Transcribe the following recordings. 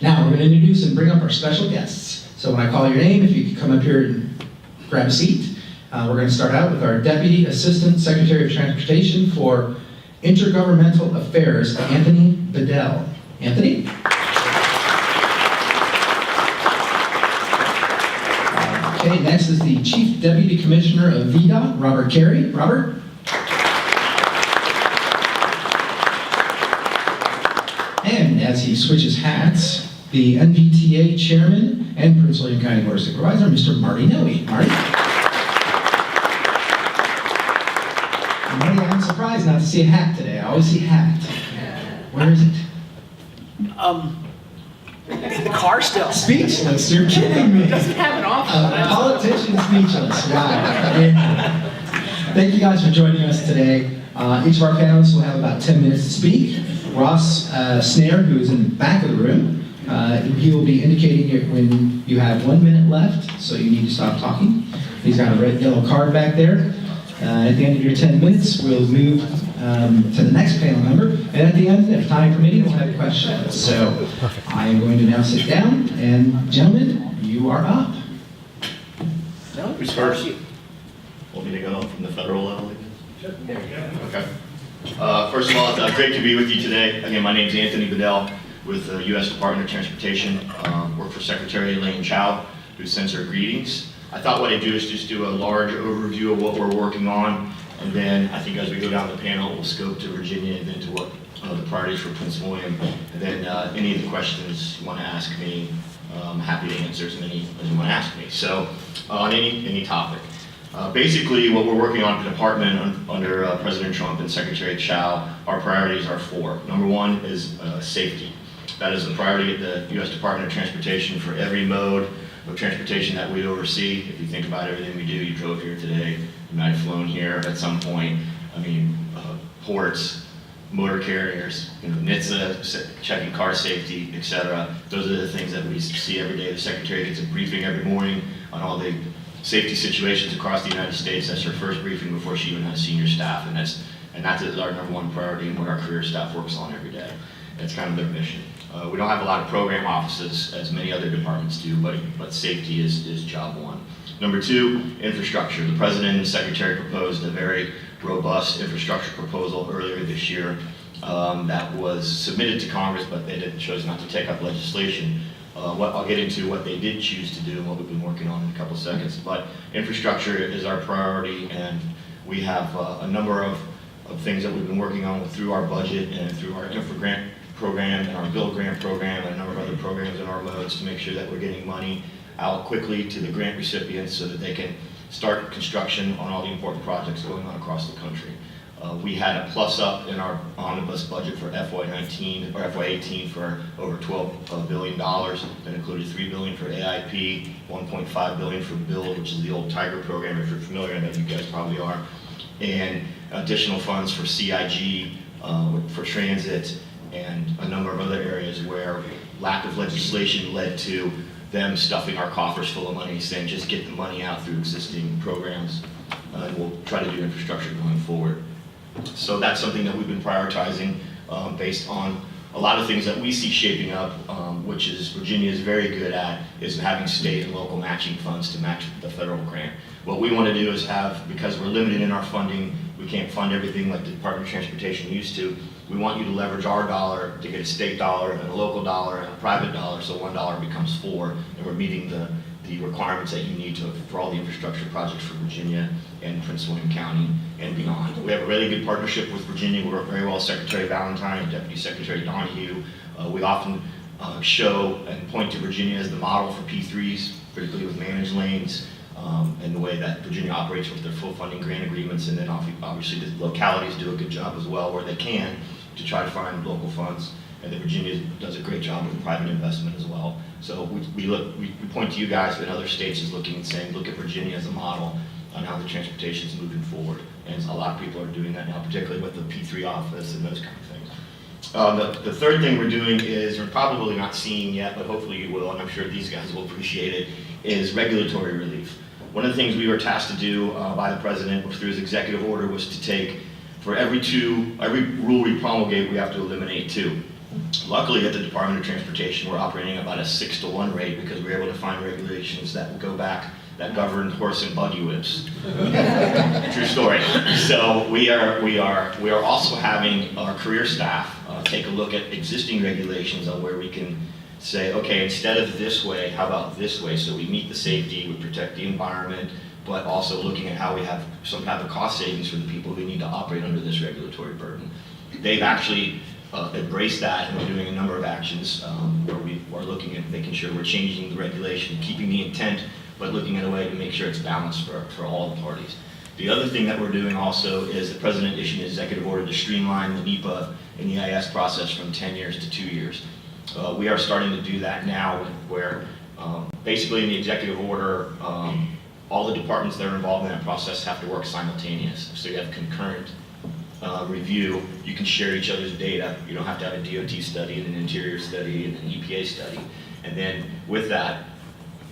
Now we're going to introduce and bring up our special guests. So when I call your name, if you could come up here and grab a seat. We're going to start out with our Deputy Assistant Secretary of Transportation for Intergovernmental Affairs, Anthony Bedell. Anthony? Okay, next is the Chief Deputy Commissioner of VDOT, Robert Cary. Robert? And as he switches hats, the NVTA Chairman and Prince William County Board of Supervisor, Mr. Marty Nohe. Marty? Marty, I'm surprised not to see a hat today. I always see a hat. Where is it? In the car still. Speechless, you're kidding me. Doesn't have an office. Politician speechless, wow. Thank you guys for joining us today. Each of our panelists will have about 10 minutes to speak. Ross Snare, who is in the back of the room, he will be indicating it when you have 1 minute left, so you need to stop talking. He's got a red yellow card back there. At the end of your 10 minutes, we'll move to the next panel member, and at the end, if time permitting, we'll have questions. So I am going to now sit down, and gentlemen, you are up. Who's first? Want me to go from the federal level? Sure. There you go. Okay. First of all, it's great to be with you today. Again, my name is Anthony Bedell with the U.S. Department of Transportation. Work for Secretary Elaine Chao, who sends her greetings. I thought what I'd do is just do a large overview of what we're working on, and then I think as we go down the panel, we'll scope to Virginia and then to what the priorities for Prince William, and then any of the questions you want to ask me, I'm happy to answer as many as you want to ask me. So on any topic. Basically, what we're working on in the department under President Trump and Secretary Chao, our priorities are four. Number one is safety. That is the priority at the U.S. Department of Transportation for every mode of transportation that we oversee. If you think about everything we do, you drove here today, you might have flown here at some point. I mean, ports, motor carriers, NHTSA, checking car safety, etc. Those are the things that we see every day. The Secretary gets a briefing every morning on all the safety situations across the United States. That's her first briefing before she even has senior staff, and that's our number one priority and what our career staff works on every day. That's kind of their mission. We don't have a lot of program offices as many other departments do, but safety is job one. Number two, infrastructure. The President and Secretary proposed a very robust infrastructure proposal earlier this year that was submitted to Congress, but they chose not to take up legislation. I'll get into what they did choose to do and what we've been working on in a couple seconds. But infrastructure is our priority, and we have a number of things that we've been working on through our budget and through our infra grant program and our build grant program and a number of other programs in our modes to make sure that we're getting money out quickly to the grant recipients so that they can start construction on all the important projects going on across the country. We had a plus up in our omnibus budget for FY19 or FY18 for over $12 billion. That included $3 billion for AIP, $1.5 billion for BUILD, which is the old Tiger program, if you're familiar, I know you guys probably are, and additional funds for CIG, for transit, and a number of other areas where lack of legislation led to them stuffing our coffers full of money, saying just get the money out through existing programs, and we'll try to do infrastructure going forward. So that's something that we've been prioritizing based on a lot of things that we see shaping up, which is Virginia is very good at, is having state and local matching funds to match the federal grant. What we want to do is have, because we're limited in our funding, we can't fund everything like the Department of Transportation used to. We want you to leverage our dollar to get a state dollar and a local dollar and a private dollar, so $1 becomes $4, and we're meeting the requirements that you need for all the infrastructure projects for Virginia and Prince William County and beyond. We have a really good partnership with Virginia. We work very well with Secretary Valentine, Deputy Secretary Donahue. We often show and point to Virginia as the model for P3s, particularly with managed lanes, and the way that Virginia operates with their full funding grant agreements, and then obviously the localities do a good job as well where they can to try to find local funds. And then Virginia does a great job with private investment as well. So we point to you guys, but other states is looking and saying, look at Virginia as a model on how the transportation is moving forward. And a lot of people are doing that now, particularly with the P3 office and those kind of things. The third thing we're doing is, you're probably not seeing yet, but hopefully you will, and I'm sure these guys will appreciate it, is regulatory relief. One of the things we were tasked to do by the President through his executive order was to take, for every rule we promulgate, we have to eliminate 2. Luckily, at the Department of Transportation, we're operating about a 6-to-1 rate because we're able to find regulations that go back that govern horse and buggy whips. True story. So we are also having our career staff take a look at existing regulations on where we can say, okay, instead of this way, how about this way? So we meet the safety, we protect the environment, but also looking at how we have some type of cost savings for the people who need to operate under this regulatory burden. They've actually embraced that, and we're doing a number of actions where we are looking at making sure we're changing the regulation, keeping the intent, but looking at a way to make sure it's balanced for all the parties. The other thing that we're doing also is the President issued an executive order to streamline the NEPA and EIS process from 10 years to 2 years. We are starting to do that now, where basically in the executive order, all the departments that are involved in that process have to work simultaneous. So you have concurrent review. You can share each other's data. You don't have to have a DOT study and an interior study and an EPA study. And then with that,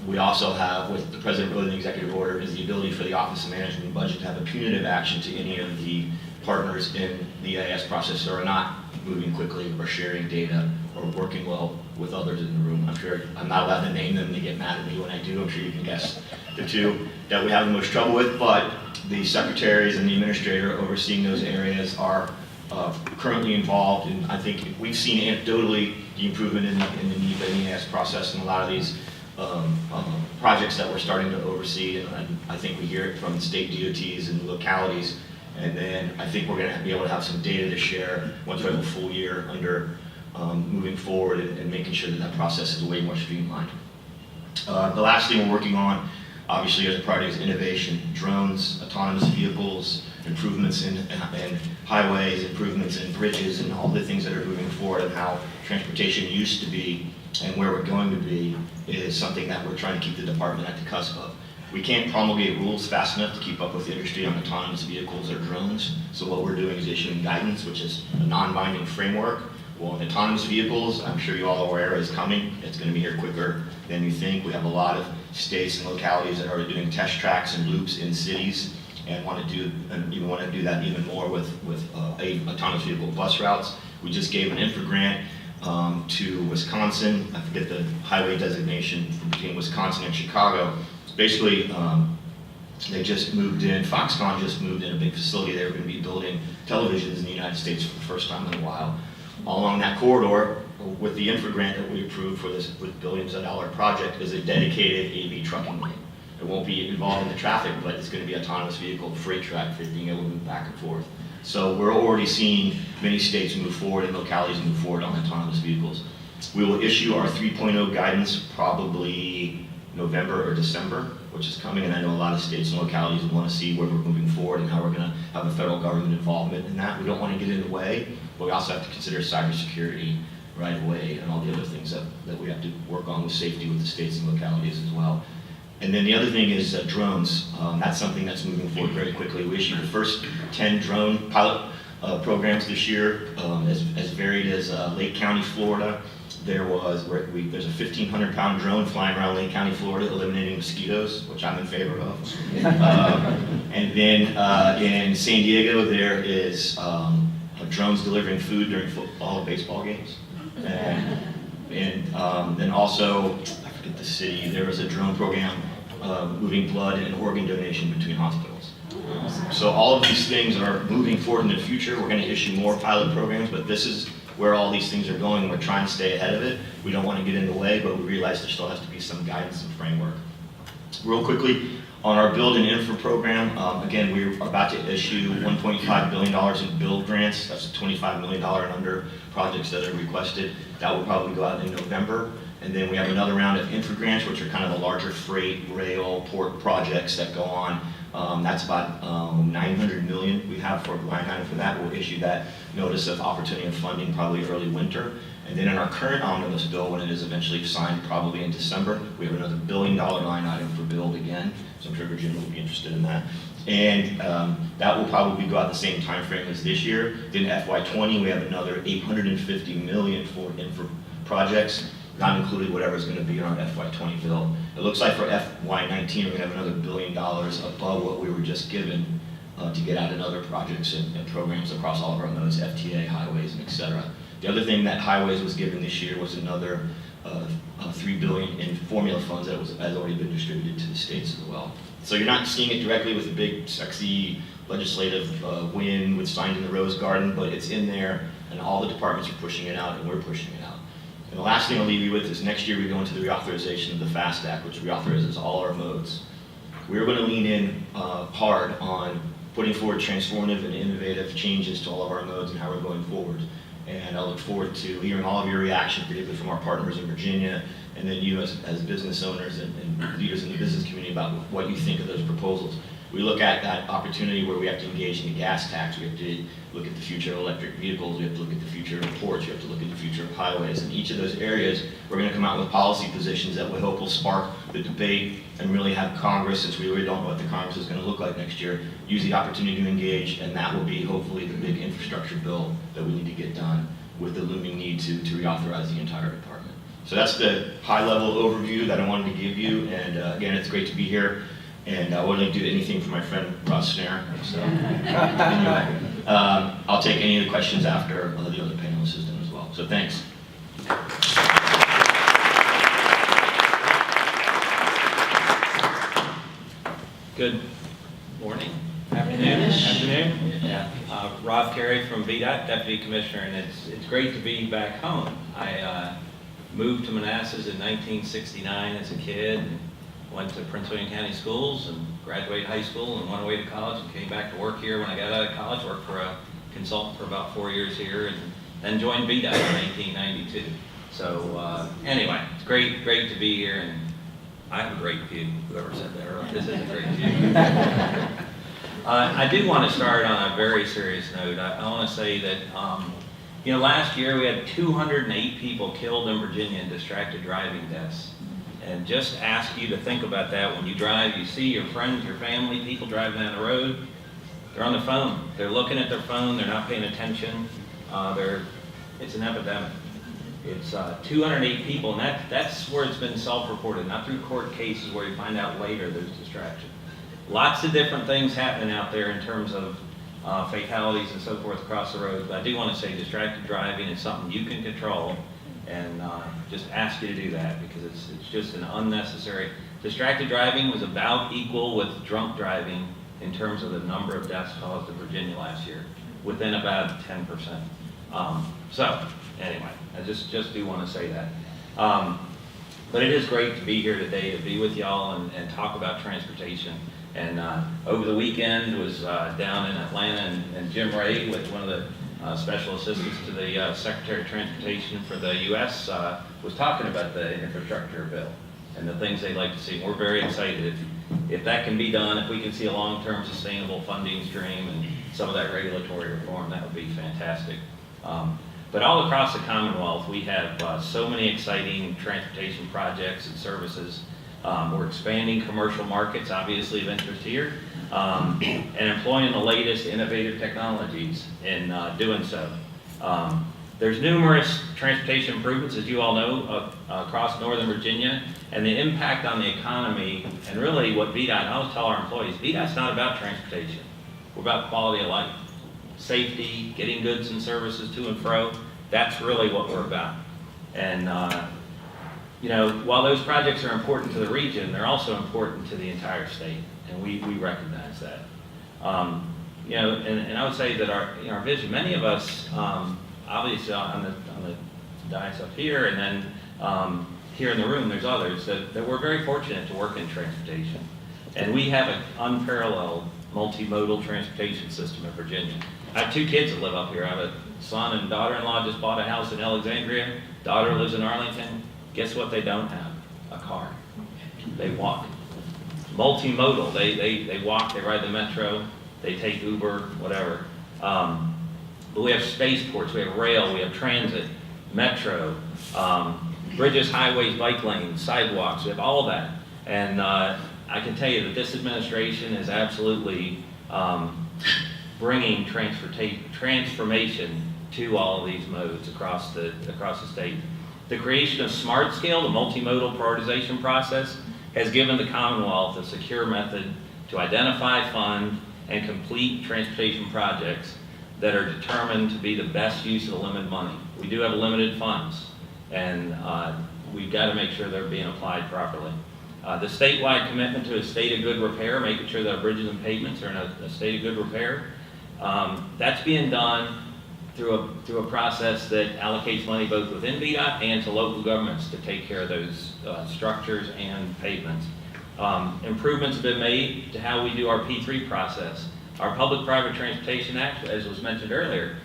we also have, with the President wrote in the executive order, is the ability for the Office of Management and Budget to have a punitive action to any of the partners in the EIS process that are not moving quickly or sharing data or working well with others in the room. I'm sure I'm not allowed to name them, they get mad at me when I do. I'm sure you can guess the two that we have the most trouble with, but the secretaries and the administrator overseeing those areas are currently involved, and I think we've seen anecdotally the improvement in the NEPA and EIS process in a lot of these projects that we're starting to oversee, and I think we hear it from state DOTs and localities, and then I think we're going to be able to have some data to share once we have a full year under moving forward and making sure that that process is way more streamlined. The last thing we're working on, obviously as a priority, is innovation. Drones, autonomous vehicles, improvements in highways, improvements in bridges, and all the things that are moving forward, and how transportation used to be and where we're going to be is something that we're trying to keep the department at the cusp of. We can't promulgate rules fast enough to keep up with the industry on autonomous vehicles or drones, so what we're doing is issuing guidance, which is a non-binding framework. Well, in autonomous vehicles, I'm sure you all are aware, is coming. It's going to be here quicker than you think. We have a lot of states and localities that are already doing test tracks and loops in cities, and want to do that even more with autonomous vehicle bus routes. We just gave an infra grant to Wisconsin. I forget the highway designation between Wisconsin and Chicago. Basically, they just moved in, Foxconn just moved in a big facility. They were going to be building televisions in the United States for the first time in a while. All along that corridor, with the infra grant that we approved for this billions of dollar project, is a dedicated AV trucking lane. It won't be involved in the traffic, but it's going to be autonomous vehicle freight track for being able to move back and forth. So we're already seeing many states move forward and localities move forward on autonomous vehicles. We will issue our 3.0 guidance probably November or December, which is coming, and I know a lot of states and localities want to see where we're moving forward and how we're going to have a federal government involvement in that. We don't want to get in the way, but we also have to consider cybersecurity right away and all the other things that we have to work on with safety with the states and localities as well. And then the other thing is drones. That's something that's moving forward very quickly. We issued the first 10 drone pilot programs this year, as varied as Lake County, Florida. There's a 1,500-pound drone flying around Lake County, Florida, eliminating mosquitoes, which I'm in favor of. And then in San Diego, there is drones delivering food during football and baseball games. And then also, I forget the city, there was a drone program moving blood and organ donation between hospitals. So all of these things are moving forward in the future. We're going to issue more pilot programs, but this is where all these things are going. We're trying to stay ahead of it. We don't want to get in the way, but we realize there still has to be some guidance and framework. Real quickly, on our Build and Infra program, again, we're about to issue $1.5 billion in build grants. That's $25 million and under projects that are requested. That will probably go out in November. And then we have another round of infra grants, which are kind of the larger freight, rail, port projects that go on. That's about $900 million we have for a line item for that. We'll issue that notice of opportunity of funding probably early winter. And then in our current omnibus bill, when it is eventually signed probably in December, we have another $1 billion line item for build again. So I'm sure Virginia will be interested in that. And that will probably go out the same time frame as this year. Then FY20, we have another $850 million for infra projects, not including whatever is going to be in our FY20 bill. It looks like for FY19, we're going to have another $1 billion above what we were just given to get out in other projects and programs across all of our nodes, FTA, highways, and et cetera. The other thing that highways was given this year was another $3 billion in formula funds that has already been distributed to the states as well. So you're not seeing it directly with a big, sexy legislative win with signed in the Rose Garden, but it's in there, and all the departments are pushing it out, and we're pushing it out. And the last thing I'll leave you with is next year we go into the reauthorization of the FAST Act, which reauthorizes all our modes. We're going to lean in hard on putting forward transformative and innovative changes to all of our modes and how we're going forward. And I look forward to hearing all of your reaction, particularly from our partners in Virginia, and then you as business owners and leaders in the business community about what you think of those proposals. We look at that opportunity where we have to engage in the gas tax, we have to look at the future of electric vehicles, we have to look at the future of ports, we have to look at the future of highways. In each of those areas, we're going to come out with policy positions that we hope will spark the debate and really have Congress, since we really don't know what the Congress is going to look like next year, use the opportunity to engage, and that will be hopefully the big infrastructure bill that we need to get done with the looming need to reauthorize the entire department. So that's the high-level overview that I wanted to give you, and again, it's great to be here. And I wouldn't do anything for my friend Ross Snare. So anyway, I'll take any of the questions after the other panelists has done as well. So thanks. Good morning, afternoon. Yeah, Rob Cary from VDOT, Deputy Commissioner, and it's great to be back home. I moved to Manassas in 1969 as a kid. And went to Prince William County schools and graduated high school and went away to college and came back to work here when I got out of college, worked for a consultant for about 4 years here, and then joined VDOT in 1992. So anyway, it's great to be here, and I have a great view, whoever said that earlier. This is a great view. I do want to start on a very serious note. I want to say that, last year we had 208 people killed in Virginia in distracted driving deaths. And just ask you to think about that when you drive. You see your friends, your family, people driving down the road. They're on the phone. They're looking at their phone. They're not paying attention. It's an epidemic. It's 208 people, and that's where it's been self-reported, not through court cases where you find out later there's distraction. Lots of different things happening out there in terms of fatalities and so forth across the road. But I do want to say distracted driving is something you can control. And just ask you to do that because it's just an unnecessary. Distracted driving was about equal with drunk driving in terms of the number of deaths caused in Virginia last year, within about 10%. So anyway, I just do want to say that. But it is great to be here today, to be with y'all and talk about transportation. And over the weekend was down in Atlanta, and Jim Ray, with one of the special assistants to the Secretary of Transportation for the U.S., was talking about the infrastructure bill and the things they'd like to see. We're very excited if that can be done, if we can see a long-term sustainable funding stream and some of that regulatory reform, that would be fantastic. But all across the Commonwealth, we have so many exciting transportation projects and services. We're expanding commercial markets, obviously of interest here, and employing the latest innovative technologies in doing so. There's numerous transportation improvements, as you all know, across Northern Virginia, and the impact on the economy, and really what VDOT, I always tell our employees, VDOT's not about transportation. We're about quality of life, safety, getting goods and services to and fro. That's really what we're about. And while those projects are important to the region, they're also important to the entire state, and we recognize that. And I would say that our vision, many of us, obviously on the dais up here, and then here in the room, there's others, that we're very fortunate to work in transportation. And we have an unparalleled multimodal transportation system in Virginia. I have two kids that live up here. I have a son and daughter-in-law just bought a house in Alexandria. Daughter lives in Arlington. Guess what they don't have? A car. They walk. Multimodal. They walk, they ride the metro, they take Uber, whatever. But we have spaceports, we have rail, we have transit, metro, bridges, highways, bike lanes, sidewalks, we have all of that. And I can tell you that this administration is absolutely bringing transformation to all of these modes across the state. The creation of Smart Scale, the multimodal prioritization process, has given the Commonwealth a secure method to identify, fund, and complete transportation projects that are determined to be the best use of the limited money. we do have limited funds, and we've got to make sure they're being applied properly. The statewide commitment to a state of good repair, making sure that our bridges and pavements are in a state of good repair, that's being done through a process that allocates money both within VDOT and to local governments to take care of those structures and pavements. Improvements have been made to how we do our P3 process. Our Public-Private Transportation Act, as was mentioned earlier,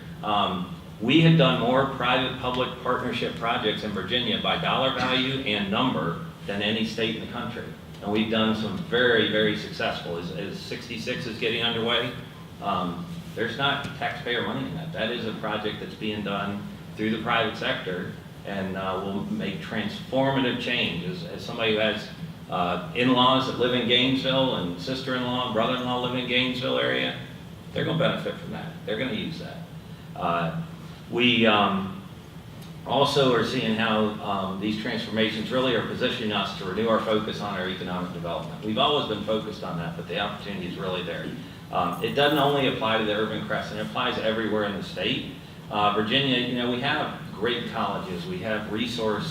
we have done more private-public partnership projects in Virginia by dollar value and number than any state in the country. And we've done some very, very successful. As 66 is getting underway, there's not taxpayer money in that. That is a project that's being done through the private sector and will make transformative change. As somebody who has in-laws that live in Gainesville and sister-in-law and brother-in-law live in Gainesville area, they're going to benefit from that. They're going to use that. We also are seeing how these transformations really are positioning us to renew our focus on our economic development. We've always been focused on that, but the opportunity is really there. It doesn't only apply to the urban crescent, it applies everywhere in the state. Virginia, we have great colleges, we have research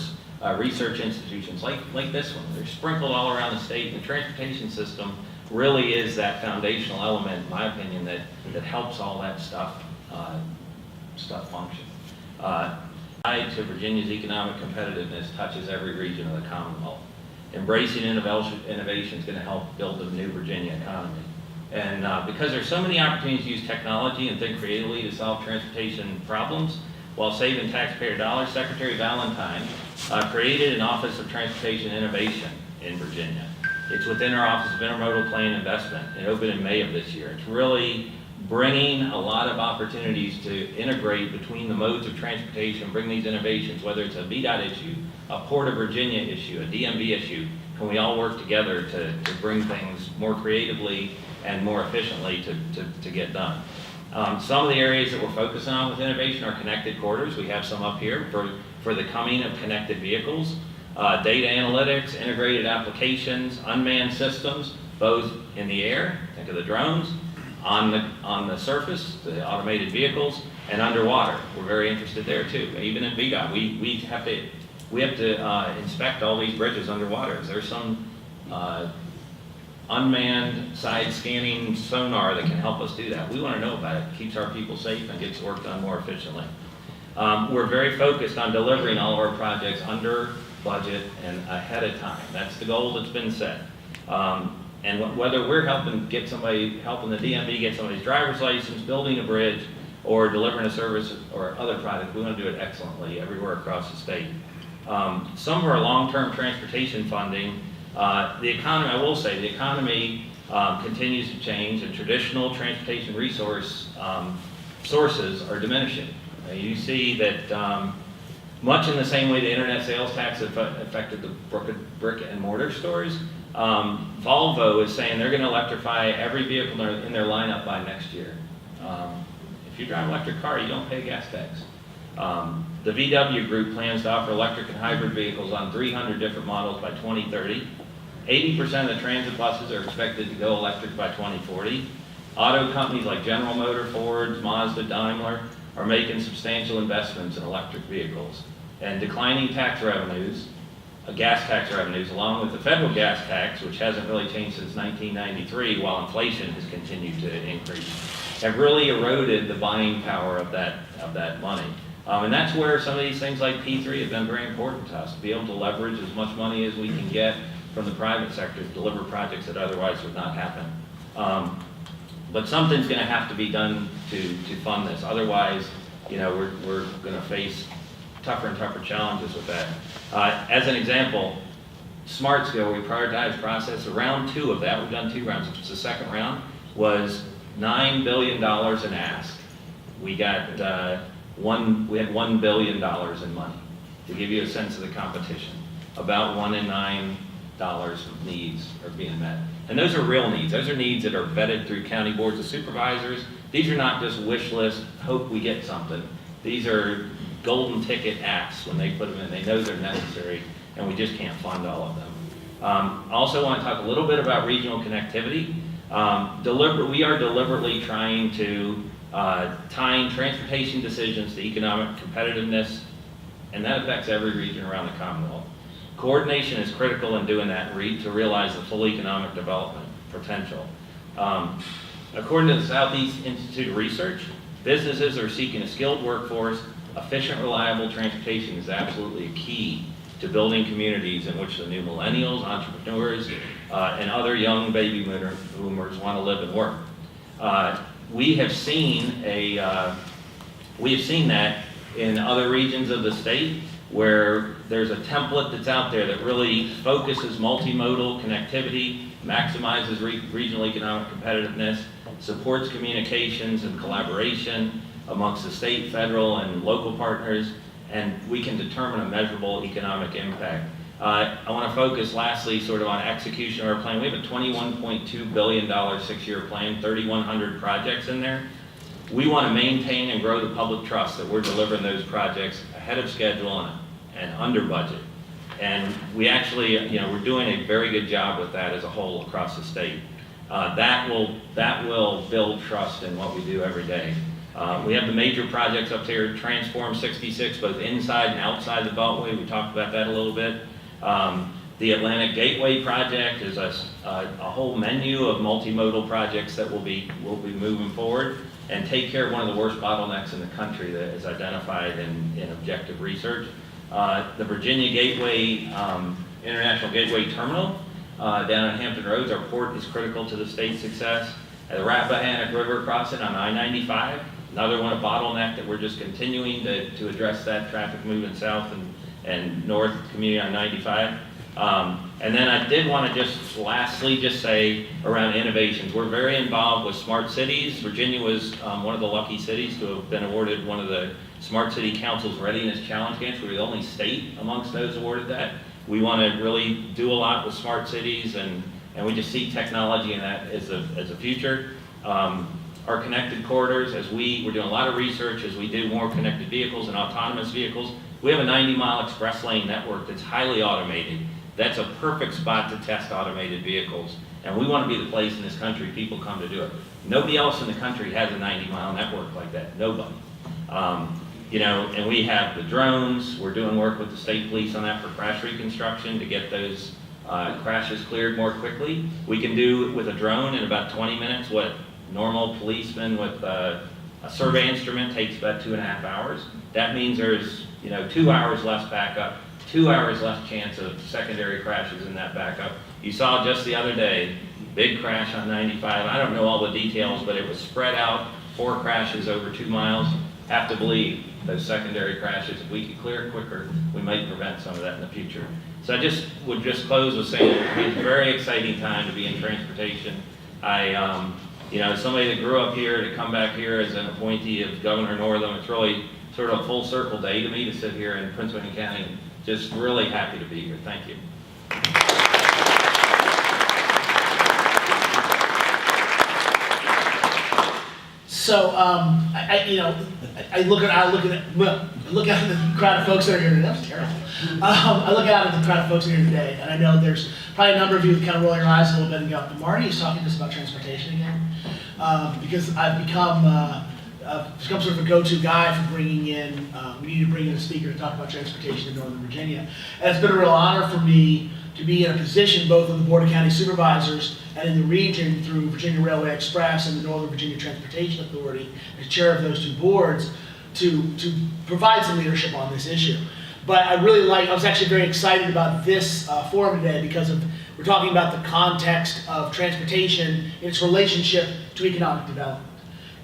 institutions like this one. They're sprinkled all around the state, and the transportation system really is that foundational element, in my opinion, that helps all that stuff function. Tied to Virginia's economic competitiveness touches every region of the Commonwealth. Embracing innovation is going to help build the new Virginia economy. And because there's so many opportunities to use technology and think creatively to solve transportation problems while saving taxpayer dollars, Secretary Valentine created an Office of Transportation Innovation in Virginia. It's within our Office of Intermodal Plan Investment. It opened in May of this year. It's really bringing a lot of opportunities to integrate between the modes of transportation, bring these innovations, whether it's a VDOT issue, a Port of Virginia issue, a DMV issue, can we all work together to bring things more creatively and more efficiently to get done. Some of the areas that we're focusing on with innovation are connected corridors. We have some up here for the coming of connected vehicles, data analytics, integrated applications, unmanned systems, both in the air, think of the drones, on the surface, the automated vehicles, and underwater. We're very interested there too. Even in VDOT, we have to inspect all these bridges underwater. There's some unmanned side scanning sonar that can help us do that. We want to know about it. It keeps our people safe and gets work done more efficiently. We're very focused on delivering all of our projects under budget and ahead of time. That's the goal that's been set. And whether we're helping the DMV get somebody's driver's license, building a bridge, or delivering a service or other product, we want to do it excellently everywhere across the state. Some of our long-term transportation funding, the economy, I will say, the economy continues to change, and traditional transportation sources are diminishing. You see that much in the same way the internet sales tax affected the brick and mortar stores, Volvo is saying they're going to electrify every vehicle in their lineup by next year. If you drive an electric car, you don't pay gas tax. The VW Group plans to offer electric and hybrid vehicles on 300 different models by 2030. 80% of the transit buses are expected to go electric by 2040. Auto companies like General Motors, Ford, Mazda, Daimler are making substantial investments in electric vehicles. And declining tax revenues, gas tax revenues, along with the federal gas tax, which hasn't really changed since 1993, while inflation has continued to increase, have really eroded the buying power of that money. And that's where some of these things like P3 have been very important to us, to be able to leverage as much money as we can get from the private sector to deliver projects that otherwise would not happen. But something's going to have to be done to fund this. Otherwise, we're going to face tougher and tougher challenges with that. As an example, Smart Skill, we prioritized process. Round 2 of that, we've done 2 rounds. Which was the second round, was $9 billion in ask. We got we had $1 billion in money, to give you a sense of the competition. About 1 in 9 dollars of needs are being met. And those are real needs. Those are needs that are vetted through county boards of supervisors. These are not just wish list, hope we get something. These are golden ticket acts when they put them in. They know they're necessary, and we just can't fund all of them. Also want to talk a little bit about regional connectivity. We are deliberately trying to tying transportation decisions to economic competitiveness, and that affects every region around the Commonwealth. Coordination is critical in doing that to realize the full economic development potential. According to the Southeast Institute of Research, businesses are seeking a skilled workforce. Efficient, reliable transportation is absolutely a key to building communities in which the new millennials, entrepreneurs, and other young baby boomers want to live and work. We have seen that in other regions of the state where there's a template that's out there that really focuses multimodal connectivity, maximizes regional economic competitiveness, supports communications and collaboration amongst the state, federal, and local partners, and we can determine a measurable economic impact. I want to focus lastly sort of on execution of our plan. We have a $21.2 billion 6-year plan, 3,100 projects in there. We want to maintain and grow the public trust that we're delivering those projects ahead of schedule and under budget. And we actually, we're doing a very good job with that as a whole across the state. That will build trust in what we do every day. We have the major projects up here, Transform 66, both inside and outside the Beltway. We talked about that a little bit. The Atlantic Gateway project is a whole menu of multimodal projects that will be moving forward and take care of one of the worst bottlenecks in the country that is identified in objective research. The Virginia Gateway, International Gateway Terminal down on Hampton Roads, our port is critical to the state's success. The Rappahannock River crossing on I-95, another one, a bottleneck that we're just continuing to address that traffic moving south and north community on 95. And then I did want to lastly say around innovations. We're very involved with smart cities. Virginia was one of the lucky cities to have been awarded one of the Smart City Council's Readiness Challenge grants. We're the only state amongst those awarded that. We want to really do a lot with smart cities, and we just see technology in that as a future. Our connected corridors, we're doing a lot of research as we do more connected vehicles and autonomous vehicles. We have a 90-mile express lane network that's highly automated. That's a perfect spot to test automated vehicles. And we want to be the place in this country people come to do it. Nobody else in the country has a 90-mile network like that. Nobody. And we have the drones. We're doing work with the state police on that for crash reconstruction to get those crashes cleared more quickly. We can do with a drone in about 20 minutes what normal policemen with a survey instrument takes about 2.5 hours. That means there's 2 hours less backup, 2 hours less chance of secondary crashes in that backup. You saw just the other day, big crash on 95. I don't know all the details, but it was spread out, 4 crashes over 2 miles. Have to believe those secondary crashes, if we could clear it quicker, we might prevent some of that in the future. So I would close with saying it's a very exciting time to be in transportation. As somebody that grew up here, to come back here as an appointee of Governor Northam, it's really sort of a full circle day to me to sit here in Prince William County. Just really happy to be here. Thank you. So I look out at the crowd of folks that are here today. That was terrible. I look out at the crowd of folks here today, and I know there's probably a number of you that kind of roll your eyes a little bit and go, Marty is talking to us about transportation again, because I've become sort of a go-to guy for bringing in. We need to bring in a speaker to talk about transportation in Northern Virginia, and it's been a real honor for me to be in a position both on the Board of County Supervisors and in the region through Virginia Railway Express and the Northern Virginia Transportation Authority, as chair of those two boards, to provide some leadership on this issue. But I was actually very excited about this forum today because we're talking about the context of transportation and its relationship to economic development.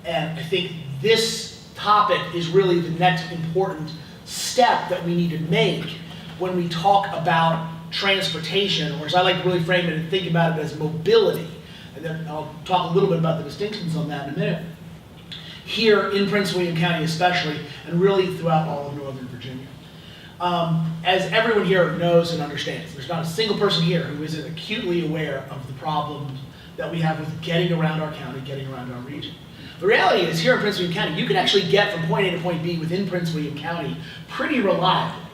And I think this topic is really the next important step that we need to make when we talk about transportation, or as I like to really frame it and think about it as mobility. And then I'll talk a little bit about the distinctions on that in a minute. Here in Prince William County especially, and really throughout all of Northern Virginia. As everyone here knows and understands, there's not a single person here who isn't acutely aware of the problems that we have with getting around our county, getting around our region. The reality is here in Prince William County, you can actually get from point A to point B within Prince William County pretty reliably.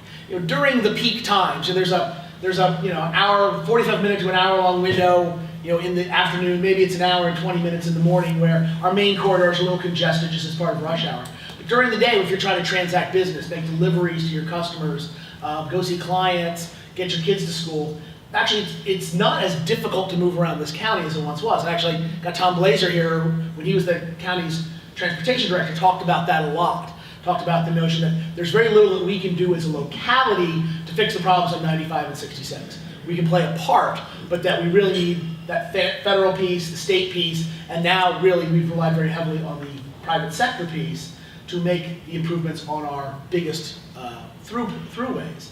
During the peak times, and there's a an hour, 45 minute to an hour long window, in the afternoon, maybe it's an hour and 20 minutes in the morning where our main corridor is a little congested just as part of rush hour. But during the day, if you're trying to transact business, make deliveries to your customers, go see clients, get your kids to school, actually it's not as difficult to move around this county as it once was. I actually got Tom Blazer here when he was the county's transportation director, talked about that a lot. Talked about the notion that there's very little that we can do as a locality to fix the problems on 95 and 66. We can play a part, but that we really need that federal piece, the state piece, and now really we've relied very heavily on the private sector piece to make the improvements on our biggest throughways.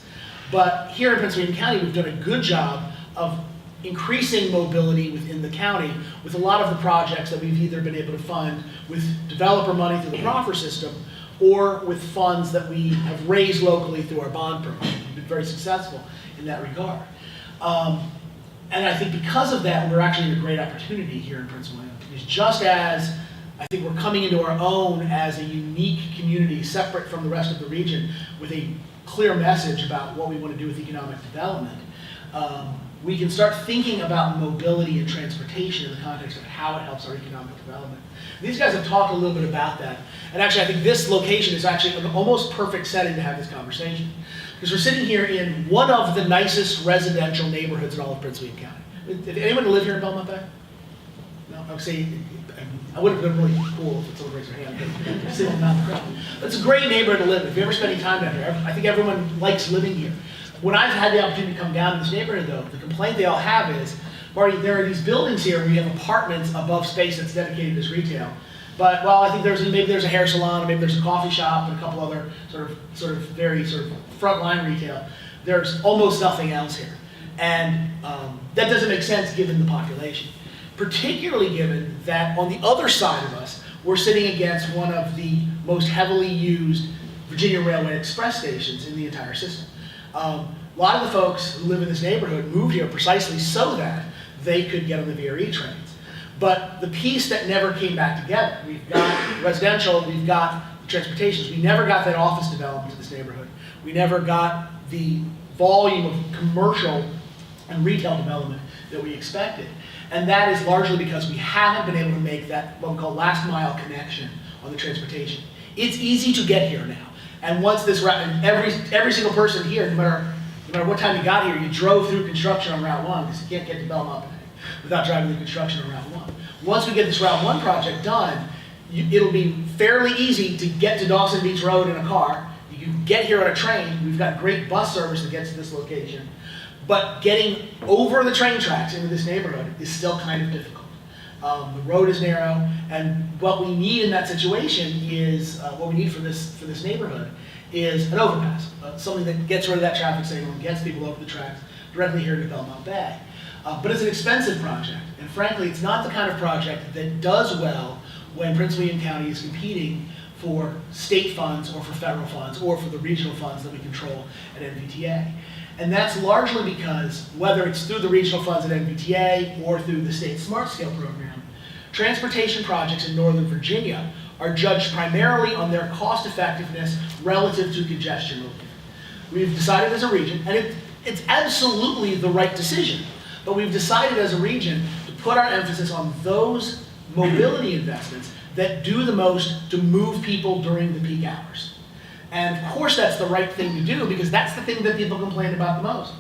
But here in Prince William County, we've done a good job of increasing mobility within the county with a lot of the projects that we've either been able to fund with developer money through the proffer system or with funds that we have raised locally through our bond program. We've been very successful in that regard. And I think because of that, we're actually in a great opportunity here in Prince William. Because just as I think we're coming into our own as a unique community separate from the rest of the region with a clear message about what we want to do with economic development, we can start thinking about mobility and transportation in the context of how it helps our economic development. These guys have talked a little bit about that. And actually, I think this location is actually an almost perfect setting to have this conversation. Because we're sitting here in one of the nicest residential neighborhoods in all of Prince William County. Did anyone live here in Belmont Bay? No? I would say, I would have been really cool if someone raised their hand. But sitting on the crowd. It's a great neighborhood to live in. If you're ever spending time down here, I think everyone likes living here. When I've had the opportunity to come down to this neighborhood, though, the complaint they all have is, Marty, there are these buildings here where you have apartments above space that's dedicated as retail. But, well, I think maybe there's a hair salon, maybe there's a coffee shop, and a couple other sort of very frontline retail. There's almost nothing else here. And that doesn't make sense given the population. Particularly given that on the other side of us, we're sitting against one of the most heavily used Virginia Railway Express stations in the entire system. A lot of the folks who live in this neighborhood moved here precisely so that they could get on the VRE trains. But the piece that never came back together, we've got residential, we've got the transportations, we never got that office development to this neighborhood. We never got the volume of commercial and retail development that we expected. And that is largely because we haven't been able to make that, what we call last mile connection on the transportation. It's easy to get here now. And once this route, every single person here, no matter what time you got here, you drove through construction on Route 1, because you can't get to Belmont Bay without driving through construction on Route 1. Once we get this Route 1 project done, it'll be fairly easy to get to Dawson Beach Road in a car. You can get here on a train. We've got great bus service that gets to this location. But getting over the train tracks into this neighborhood is still kind of difficult. The road is narrow, and what we need in that situation is, what we need for this neighborhood is an overpass, something that gets rid of that traffic signal and gets people over the tracks directly here to Belmont Bay. But it's an expensive project, and frankly, it's not the kind of project that does well when Prince William County is competing for state funds or for federal funds or for the regional funds that we control at NVTA. And that's largely because whether it's through the regional funds at NVTA or through the state Smart Scale program, transportation projects in Northern Virginia are judged primarily on their cost effectiveness relative to congestion relief. We've decided as a region, and it's absolutely the right decision, but we've decided as a region to put our emphasis on those mobility investments that do the most to move people during the peak hours. And of course that's the right thing to do because that's the thing that people complain about the most.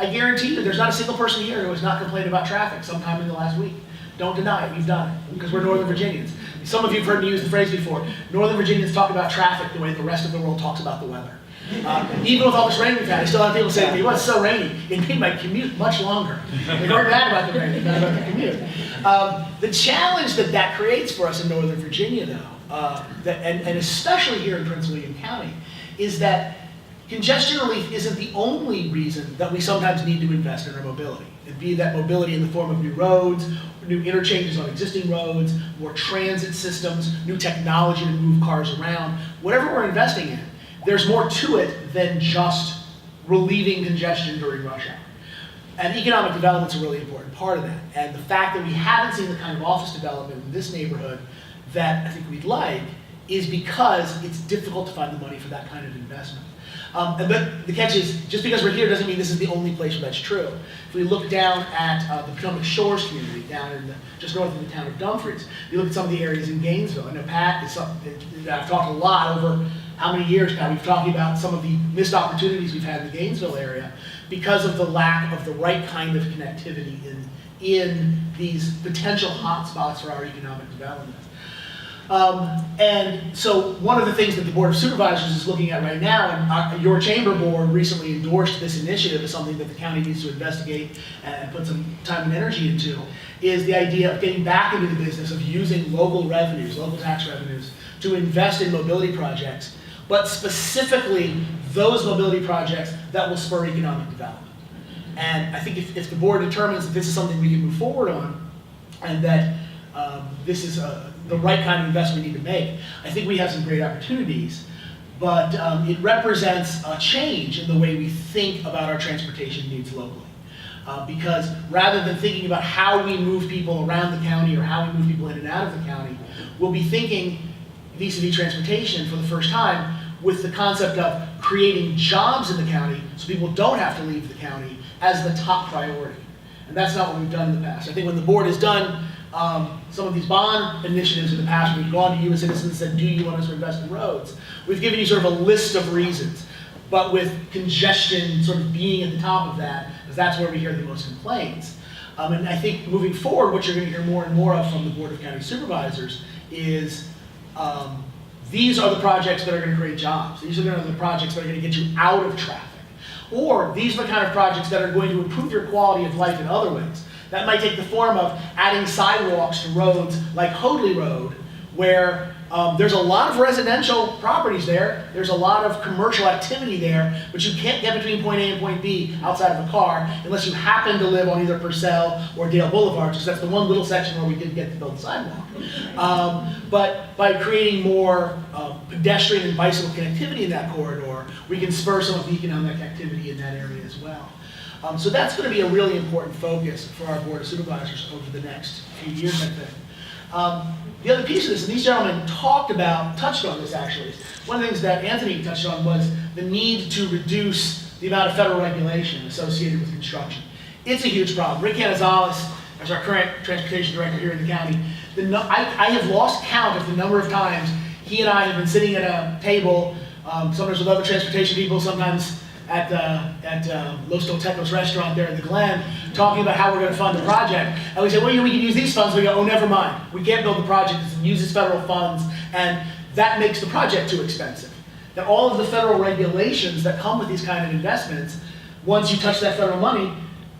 I guarantee you there's not a single person here who has not complained about traffic sometime in the last week. Don't deny it, we've done it, because we're Northern Virginians. Some of you have heard me use the phrase before, Northern Virginians talk about traffic the way the rest of the world talks about the weather. Even with all this rain we've had, I still have people saying to me, well, it's so rainy, it made my commute much longer. They weren't mad about the rain, they're mad about the commute. The challenge that creates for us in Northern Virginia, though, and especially here in Prince William County, is that congestion relief isn't the only reason that we sometimes need to invest in our mobility. It be that mobility in the form of new roads, new interchanges on existing roads, more transit systems, new technology to move cars around, whatever we're investing in, there's more to it than just relieving congestion during rush hour. And economic development's a really important part of that. And the fact that we haven't seen the kind of office development in this neighborhood that I think we'd like is because it's difficult to find the money for that kind of investment. But the catch is, just because we're here doesn't mean this is the only place where that's true. If we look down at the Potomac Shores community, down in just north of the town of Dumfries, you look at some of the areas in Gainesville. I know Pat is something that I've talked a lot over how many years now. We've talked about some of the missed opportunities we've had in the Gainesville area because of the lack of the right kind of connectivity in these potential hotspots for our economic development. And so one of the things that the Board of Supervisors is looking at right now, and your chamber board recently endorsed this initiative as something that the county needs to investigate and put some time and energy into, is the idea of getting back into the business of using local revenues, local tax revenues, to invest in mobility projects, but specifically those mobility projects that will spur economic development. And I think if the board determines that this is something we can move forward on, and that this is the right kind of investment we need to make, I think we have some great opportunities, but it represents a change in the way we think about our transportation needs locally. Because rather than thinking about how we move people around the county or how we move people in and out of the county, we'll be thinking vis-a-vis transportation for the first time with the concept of creating jobs in the county so people don't have to leave the county as the top priority. And that's not what we've done in the past. I think when the board has done some of these bond initiatives in the past, we've gone to you as citizens and said, do you want us to invest in roads? We've given you sort of a list of reasons, but with congestion sort of being at the top of that, because that's where we hear the most complaints. And I think moving forward, what you're going to hear more and more of from the Board of County Supervisors is these are the projects that are going to create jobs. These are the projects that are going to get you out of traffic. Or these are the kind of projects that are going to improve your quality of life in other ways. That might take the form of adding sidewalks to roads like Hoadley Road, where there's a lot of residential properties there, there's a lot of commercial activity there, but you can't get between point A and point B outside of a car unless you happen to live on either Purcell or Dale Boulevard, because that's the one little section where we didn't get to build the sidewalk. But by creating more pedestrian and bicycle connectivity in that corridor, we can spur some of the economic activity in that area as well. So that's going to be a really important focus for our Board of Supervisors over the next few years, I think. The other piece of this, and these gentlemen touched on this actually, one of the things that Anthony touched on was the need to reduce the amount of federal regulation associated with construction. It's a huge problem. Rick Canizales, as our current transportation director here in the county, I have lost count of the number of times he and I have been sitting at a table, sometimes with other transportation people, sometimes at Los Totecos restaurant there in the Glen, talking about how we're going to fund the project. And we say, well, we can use these funds. We go, oh, never mind. We can't build the project. It uses federal funds, and that makes the project too expensive. That all of the federal regulations that come with these kind of investments, once you touch that federal money,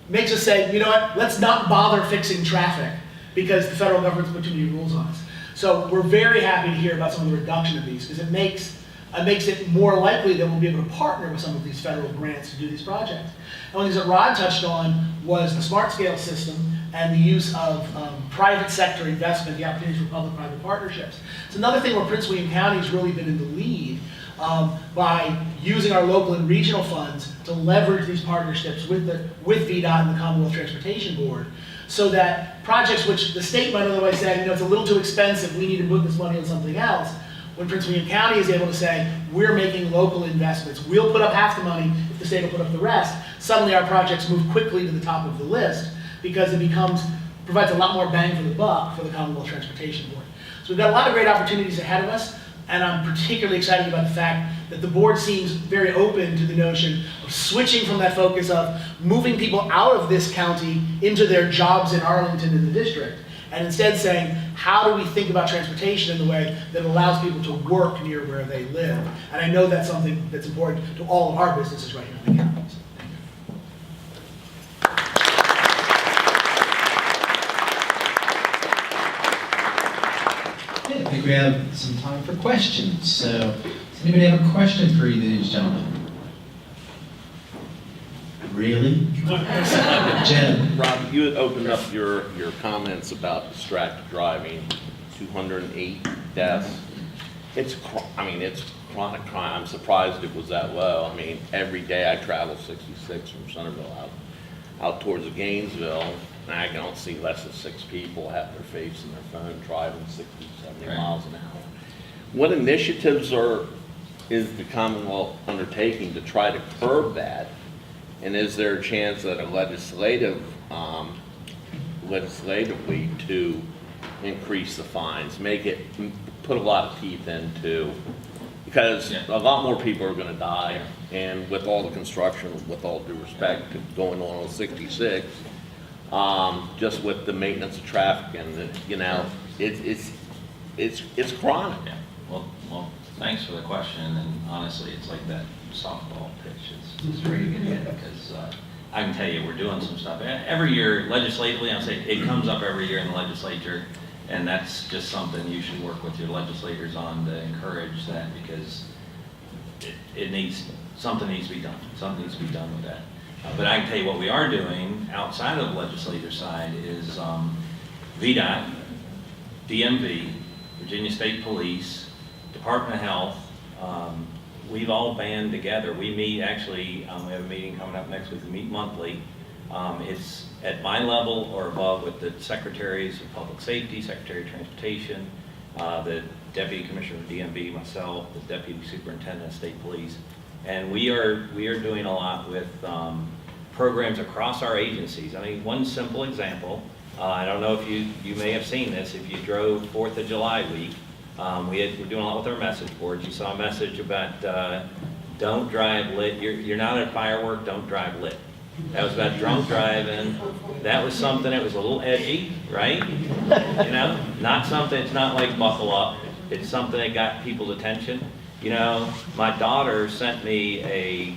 makes us say, you know what, let's not bother fixing traffic because the federal government's put too many rules on us. So we're very happy to hear about some of the reduction of these, because it makes it more likely that we'll be able to partner with some of these federal grants to do these projects. And one of the things that Rod touched on was the smart scale system and the use of private sector investment, the opportunities for public-private partnerships. It's another thing where Prince William County has really been in the lead by using our local and regional funds to leverage these partnerships with VDOT and the Commonwealth Transportation Board, so that projects which the state might otherwise say, it's a little too expensive, we need to put this money on something else. When Prince William County is able to say, we're making local investments, we'll put up half the money if the state will put up the rest, suddenly our projects move quickly to the top of the list because it provides a lot more bang for the buck for the Commonwealth Transportation Board. So we've got a lot of great opportunities ahead of us, and I'm particularly excited about the fact that the board seems very open to the notion of switching from that focus of moving people out of this county into their jobs in Arlington in the district, and instead saying, how do we think about transportation in the way that allows people to work near where they live? And I know that's something that's important to all of our businesses right here in the county. Okay, I think we have some time for questions. So, does anybody have a question for either of these gentlemen? Really? Jim? Rob, you had opened up your comments about distracted driving, 208 deaths. It's chronic crime. I'm surprised it was that low. Every day I travel 66 from Centerville out towards Gainesville, and I don't see less than 6 people have their face in their phone driving 60, 70 miles an hour. What initiatives are is the Commonwealth undertaking to try to curb that? And is there a chance that a legislatively to increase the fines, put a lot of teeth into, because a lot more people are gonna die, and with all the construction, with all due respect, going on 66, just with the maintenance of traffic and it's chronic. Yeah, well, thanks for the question, and honestly, it's like that softball pitch, it's ready to get hit, because I can tell you, we're doing some stuff. Every year, legislatively, I'll say, it comes up every year in the legislature, and that's just something you should work with your legislators on to encourage that, because something needs to be done. Something needs to be done with that. But I can tell you what we are doing outside of the legislative side is VDOT, DMV, Virginia State Police, Department of Health, we've all band together. We meet, actually, we have a meeting coming up next week, we meet monthly. It's at my level or above with the secretaries of public safety, secretary of transportation, the deputy commissioner of DMV, myself, the deputy superintendent of state police. And we are doing a lot with programs across our agencies. I mean, one simple example, I don't know if you may have seen this, if you drove 4th of July week, we're doing a lot with our message boards. You saw a message about don't drive lit. You're not at a firework, don't drive lit. That was about drunk driving. That was something that was a little edgy, right? You know, not something, it's not like buckle up. It's something that got people's attention. You know, my daughter sent me a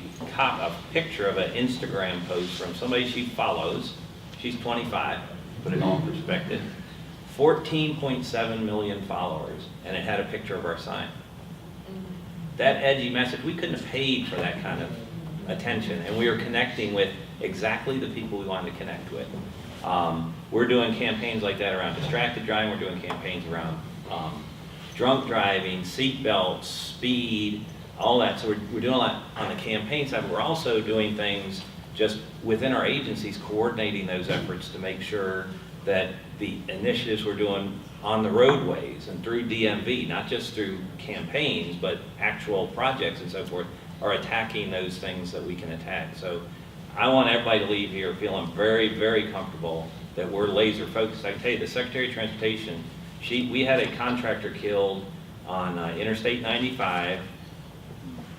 picture of an Instagram post from somebody she follows. She's 25, put it all in perspective. 14.7 million followers, and it had a picture of our sign. That edgy message, we couldn't have paid for that kind of attention, and we were connecting with exactly the people we wanted to connect with. We're doing campaigns like that around distracted driving. We're doing campaigns around drunk driving, seat belts, speed, all that. So we're doing a lot on the campaign side, but we're also doing things just within our agencies, coordinating those efforts to make sure that the initiatives we're doing on the roadways and through DMV, not just through campaigns, but actual projects and so forth, are attacking those things that we can attack. So I want everybody to leave here feeling very, very comfortable that we're laser focused. I can tell you, the Secretary of Transportation, we had a contractor killed on Interstate 95,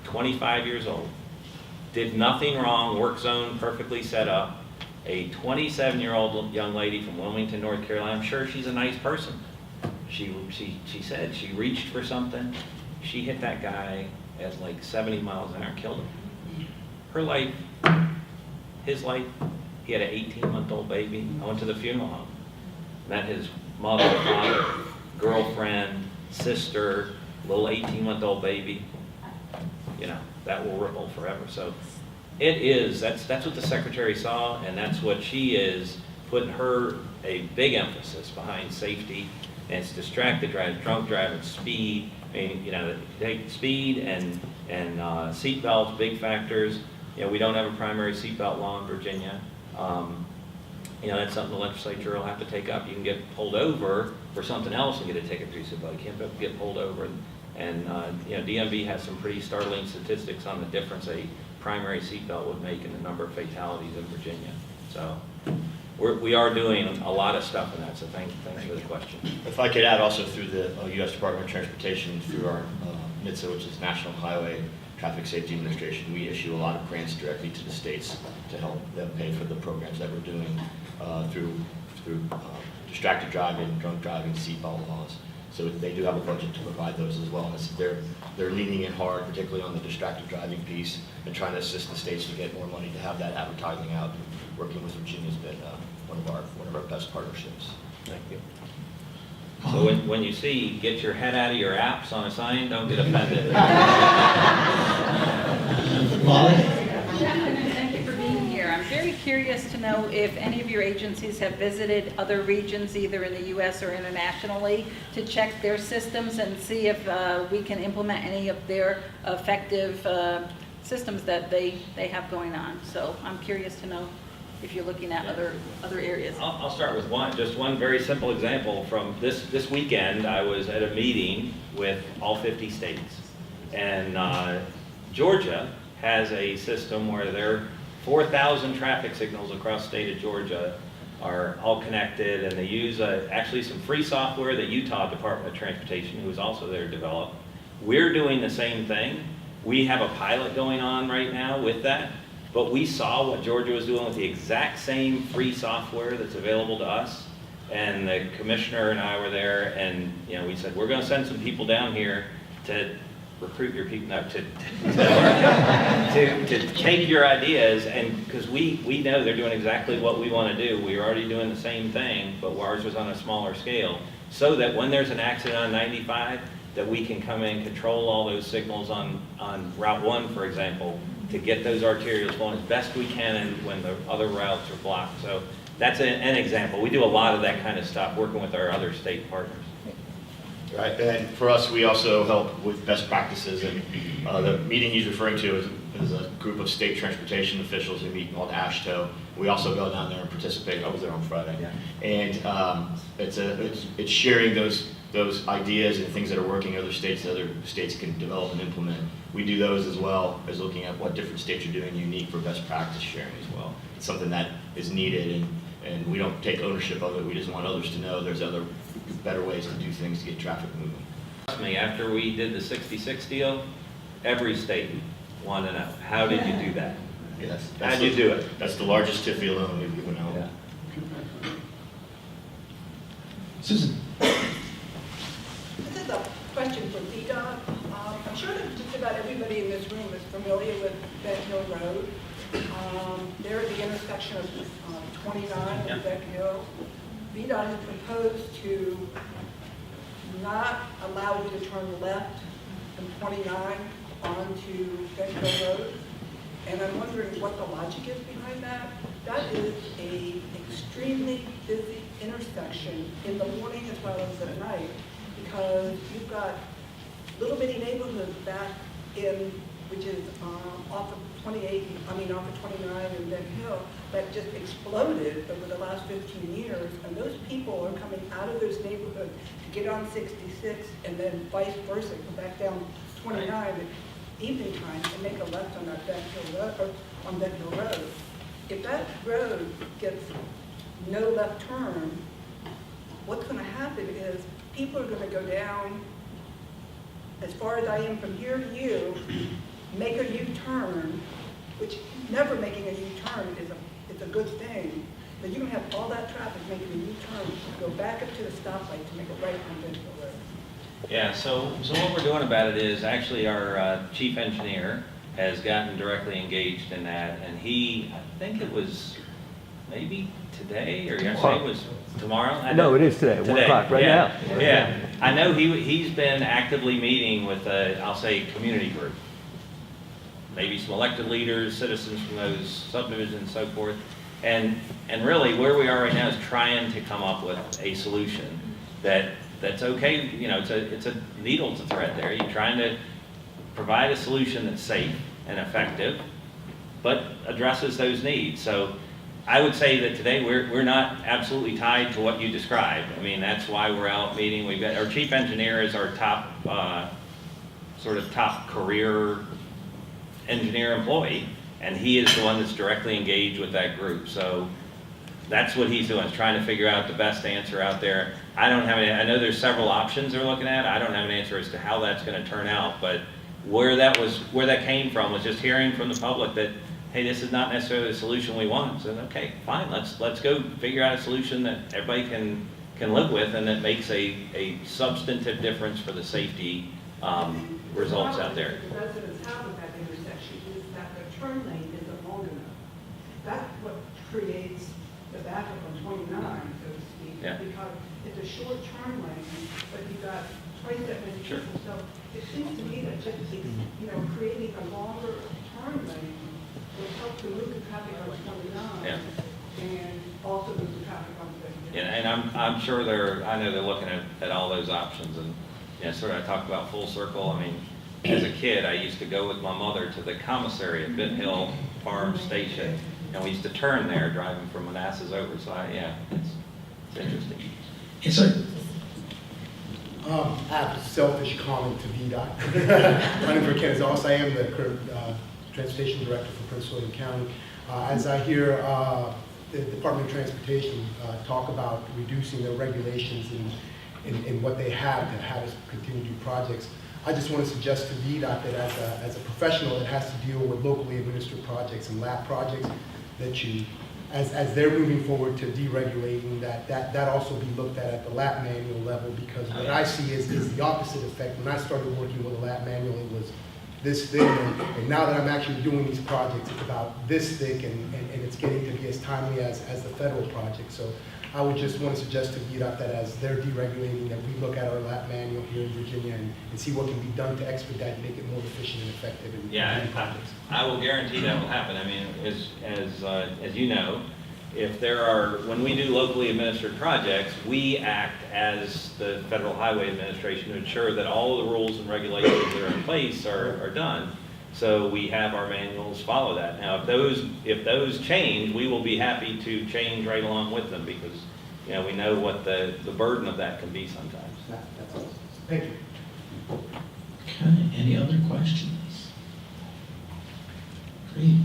25 years old. Did nothing wrong, work zone perfectly set up. A 27-year-old young lady from Wilmington, North Carolina. I'm sure she's a nice person. She said she reached for something. She hit that guy at like 70 miles an hour and killed him. Her life, his life, he had an 18-month-old baby. I went to the funeral home. Met his mother, father, girlfriend, sister, little 18-month-old baby. You know, that will ripple forever. So it is, that's what the secretary saw, and that's what she is putting a big emphasis behind safety. And it's distracted driving, drunk driving, speed. I mean, you know, take speed and seat belts, big factors. You know, we don't have a primary seatbelt law in Virginia. You know, that's something the legislature will have to take up. You can get pulled over for something else and get a ticket for your seatbelt. You can't get pulled over. And you know, DMV has some pretty startling statistics on the difference a primary seatbelt would make in the number of fatalities in Virginia. So we are doing a lot of stuff in that, so thanks for the question. If I could add also through the U.S. Department of Transportation, through our NHTSA, which is National Highway Traffic Safety Administration, we issue a lot of grants directly to the states to help them pay for the programs that we're doing through distracted driving, drunk driving, seatbelt laws. So they do have a budget to provide those as well. And they're leaning in hard, particularly on the distracted driving piece, and trying to assist the states to get more money to have that advertising out. Working with Virginia's been one of our best partnerships. Thank you. So when you see "get your head out of your apps" on a sign, don't get offended. Molly? Thank you for being here. I'm very curious to know if any of your agencies have visited other regions, either in the U.S. or internationally, to check their systems and see if we can implement any of their effective systems that they have going on. So I'm curious to know if you're looking at other areas. I'll start with just one very simple example from this weekend. I was at a meeting with all 50 states, And Georgia has a system where their 4,000 traffic signals across the state of Georgia are all connected, and they use actually some free software that Utah Department of Transportation, who is also there, developed. We're doing the same thing. We have a pilot going on right now with that, but we saw what Georgia was doing with the exact same free software that's available to us. And the commissioner and I were there, and we said, we're going to send some people down here to recruit your people, no, to take your ideas, and because we know they're doing exactly what we want to do. We're already doing the same thing, but ours was on a smaller scale, so that when there's an accident on 95, that we can come in and control all those signals on Route 1, for example, to get those arterials flowing as best we can, and when the other routes are blocked. So that's an example. We do a lot of that kind of stuff, working with our other state partners. Right, and for us, we also help with best practices, and the meeting he's referring to is a group of state transportation officials who meet called ASHTO. We also go down there and participate. I was there on Friday, and it's sharing those ideas and things that are working in other states that other states can develop and implement. We do those as well as looking at what different states are doing unique for best practice sharing as well. It's something that is needed, and we don't take ownership of it. We just want others to know there's other better ways to do things to get traffic moving. Trust me, after we did the 66 deal, every state wanted to know, how did you do that? Yes. How'd you do it? That's the largest TIFI loan we've given out. Yeah. Susan? This is a question for VDOT. I'm sure that just about everybody in this room is familiar with Bedell Road. They're at the intersection of 29 and Bedell. VDOT has proposed to not allow you to turn left from 29 onto Bedell Road. And I'm wondering what the logic is behind that. That is an extremely busy intersection in the morning as well as at night, because you've got little bitty neighborhoods back in, which is off of 29 and Bed Hill, that just exploded over the last 15 years. And those people are coming out of those neighborhoods to get on 66 and then vice versa, go back down 29 at evening time and make a left on that Bed Hill Road, or on Bed Hill Road. If that road gets no left turn, what's going to happen is people are going to go down as far as I am from here to you, make a U-turn, which never making a U-turn is a good thing, but you can have all that traffic making a U-turn, go back up to the stoplight to make a right on Bedell Road. Yeah, so what we're doing about it is actually our chief engineer has gotten directly engaged in that, and I think it was maybe today or yesterday, it was tomorrow? No, it is today, 1 o'clock, right now. Yeah, I know he's been actively meeting with, I'll say, community group. Maybe some elected leaders, citizens from those subdivisions and so forth. And really where we are right now is trying to come up with a solution that's okay. It's a needle to thread there. You're trying to provide a solution that's safe and effective, but addresses those needs. So I would say that today we're not absolutely tied to what you described. I mean, that's why we're out meeting. We've got our chief engineer is our top career engineer employee, and he is the one that's directly engaged with that group. So that's what he's doing, is trying to figure out the best answer out there. I know there's several options they're looking at. I don't have an answer as to how that's going to turn out, but where that came from was just hearing from the public that, hey, this is not necessarily the solution we want. So okay, fine, let's go figure out a solution that everybody can live with and that makes a substantive difference for the safety results out there. The residents have with that intersection is that the turn lane isn't long enough. That's what creates the backup on 29, so to speak, because it's a short turn lane, but you've got twice that many people. So it seems to me that just creating a longer turn lane will help to move the traffic on 29 and also move the traffic on 30. And I'm sure I know they're looking at all those options. And sort of I talk about full circle. I mean, as a kid, I used to go with my mother to the commissary at Bedell Farm Station, and we used to turn there driving from Manassas over. So it's interesting. Yes, sir. I have a selfish comment to VDOT. My name is Ken Zoss. I am the current Transportation Director for Prince William County. As I hear the Department of Transportation talk about reducing their regulations in what they have to have us continue to do projects, I just want to suggest to VDOT that as a professional that has to deal with locally administered projects and lab projects, that you, as they're moving forward to deregulating, that also be looked at the lap manual level, because what I see is the opposite effect. When I started working with a lap manual, it was this thin, and now that I'm actually doing these projects, it's about this thick, and it's getting to be as timely as the federal project. So I would just want to suggest to VDOT that as they're deregulating, that we look at our lap manual here in Virginia and see what can be done to expedite and make it more efficient and effective in Yeah, projects. I will guarantee that will happen. I mean, as you know, if there are, when we do locally administered projects, we act as the Federal Highway Administration to ensure that all of the rules and regulations that are in place are done. So we have our manuals follow that. Now, if those change, we will be happy to change right along with them, because, you know, we know what the burden of that can be sometimes. That's all. Thank you. Okay, any other questions? Great.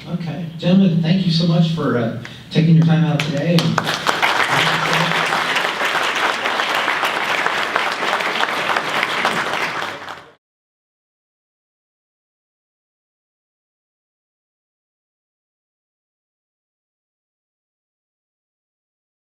Okay, gentlemen, thank you so much for taking your time out today. And